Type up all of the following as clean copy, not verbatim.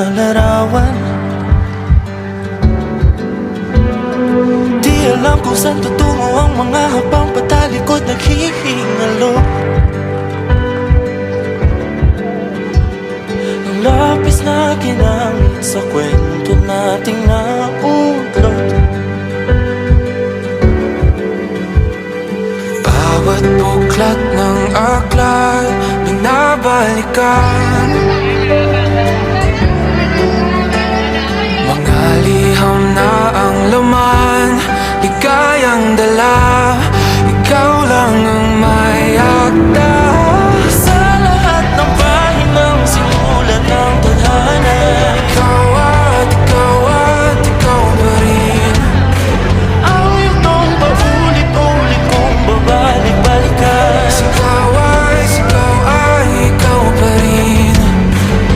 larawan. Di alam kung saan tutungo ang mga habang patalikod naghihingalo. Ang lapis na ginamit sa kwento nating naulot. Bawat buklat ng aklat binabalikan. Mga liham na ang laman, ligayang dala. Ikaw lang ang may akda sa lahat ng pahinang sinulat ng tadhana. Ikaw at ikaw at ikaw pa rin ang yugtong paulit-ulit kong babalik-balikan. Sigaw ay ikaw pa rin.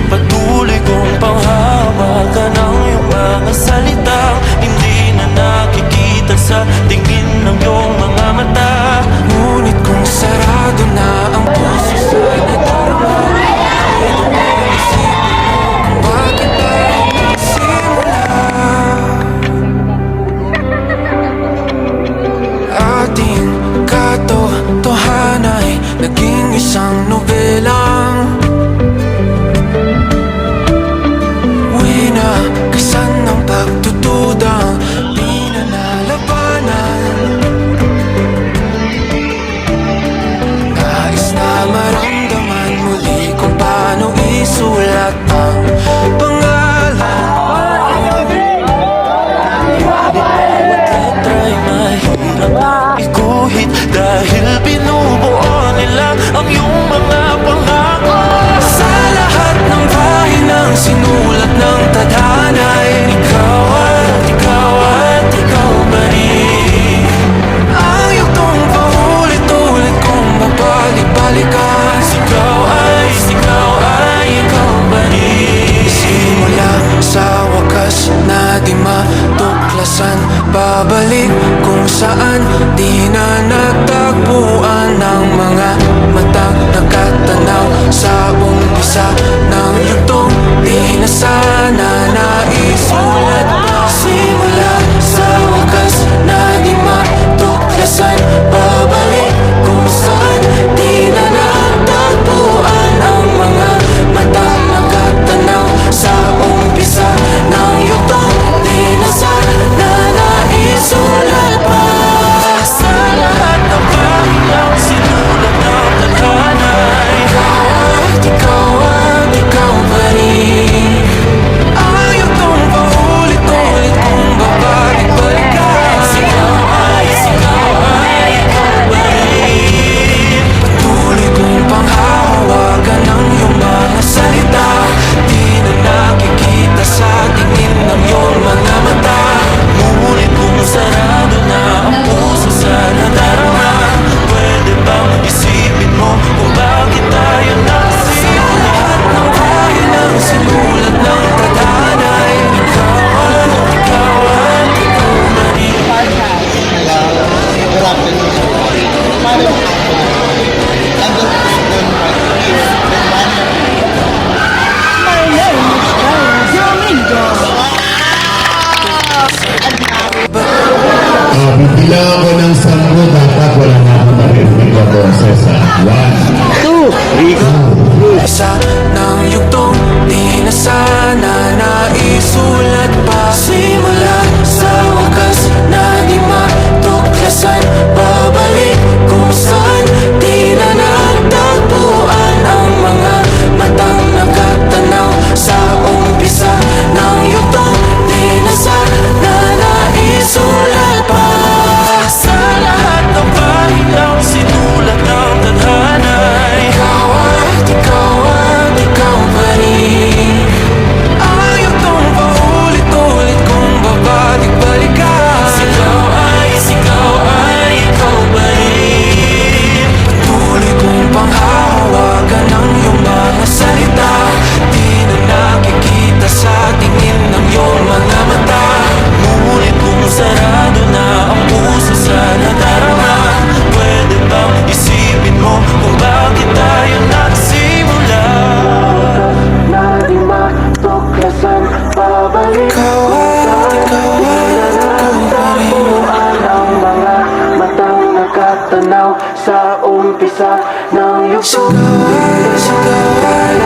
Patuloy kong panghawakan ang iyong mga salitang hindi na nakikita sa tingin ng iyong mga mata. Ngunit kung sarado na ang puso sa nadarama, ito ang isipin mo kung bakit tayo nagsimula. Ating katotohanan ay naging isang nobelang winakasan ng pagtutudang pinanalabanan. Nais na maramdaman muli kung paano isulat ang pangalan. Bawat letra'y mahirap iguhit dahil binubuo nila ang iyong mga pangako. Sa lahat ng pahinang sinulat ng tadhana ay ikaw at ikaw pa rin ang yugtong paulit-ulit kong babalik-balikan. Sigaw ay ikaw pa rin. Simula sa wakas na di matuklasan, babalik kung saan di na natagpuan ng mga matang nakatanaw sa umpisa ng yugtong di na sana naisulat pa. Simula sa wakas na di matuklasan, babalik kung saan di na natagpuan ang mga matang nakatanaw sa umpisa ng yugtong di na sana naisulat pa. Sa lahat ng pahinang sinulat ng tadhana, ikaw at umpisa ng yugtong sigaw ay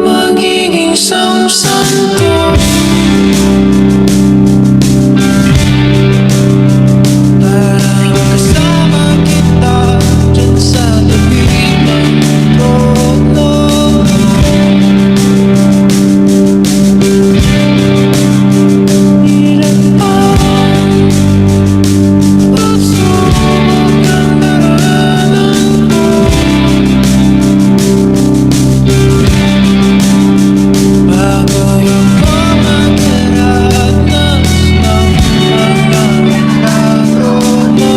magiging isang santo para kasama kita dyan sa tabing ng trono. Ilan pa pagsubok ang daranan ko, bago yung mga karanas ng mga milagro mo.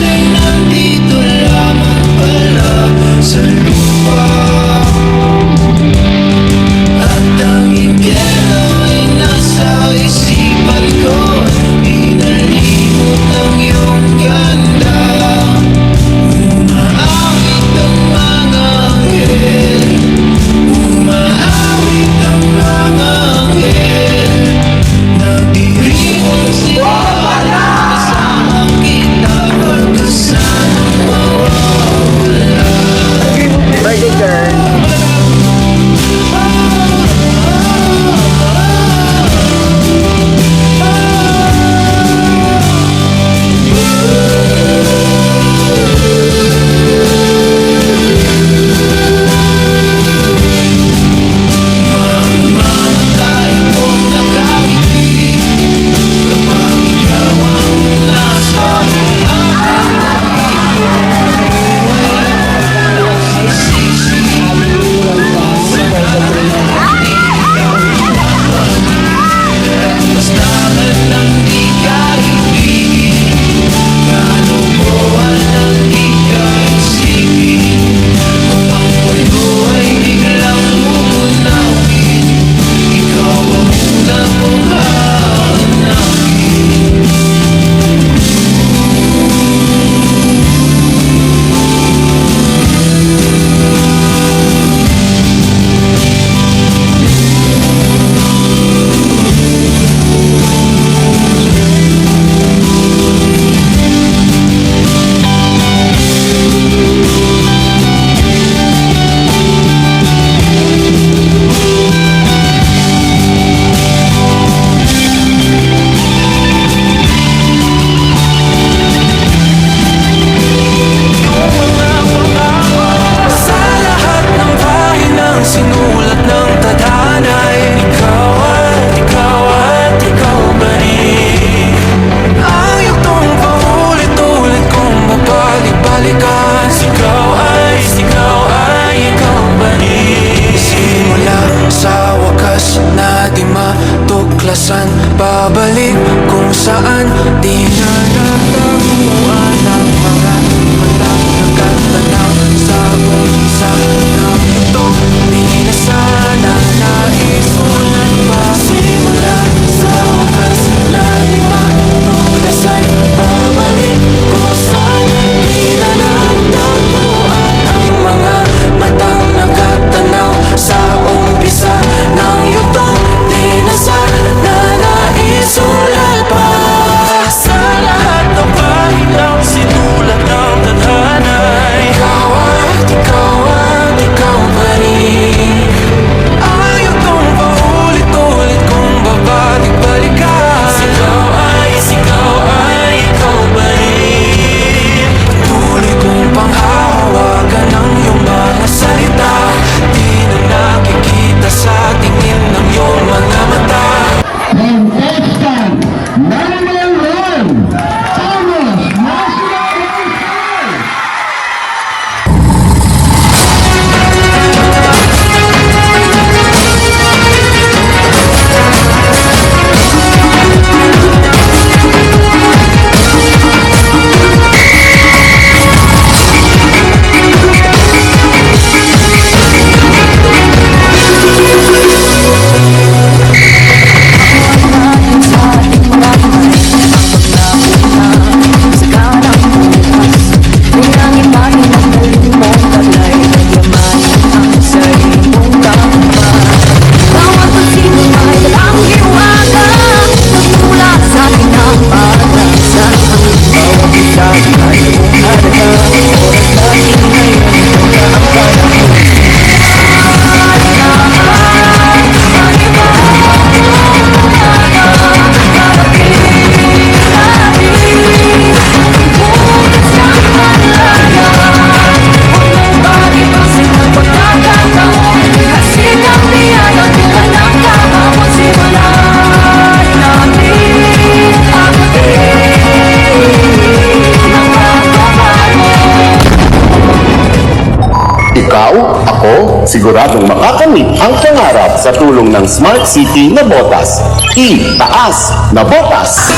Ay nandito lamang pala sa lupa, at ang impyerno ay nasa isipan ko. Inalimot ang iyong ganda, umaawit ang mga anghel, umaawit ang mga anghel. Nagdiriwang sila kasama kita pagkasanang mawawala. Birthday girl. Mamatay kong nakangiti kapag ikaw ang nasa bastahan ng di ka ibigin, kalubuhan ng di ka isipin. Kung ang mundo ay biglang umunawin, ikaw ang una kong hahanapin. Sa lahat ng pahinang sinulat ng tadhana'y ikaw at ikaw pa rin. Ang yugtong paulit-ulit kong babalik-balikan, sigaw ay ikaw pa rin. Simula sa wakas na di matuklasan, babalik kung saan di na natagpuan ang mga matang nagkatanaw sa umpisa ng yugtong. Di na sana naisulat pa. Simula sa wakas na di matuklasan, babalik kung saan di na natagpuan ang mga matang nagkatanaw sa umpisa ng yugtong. Di na sana naisulat pa. Sa lahat ng pahinang siguradong makakamit ang pangarap sa tulong ng Smart City na Botas. Itaas na Botas!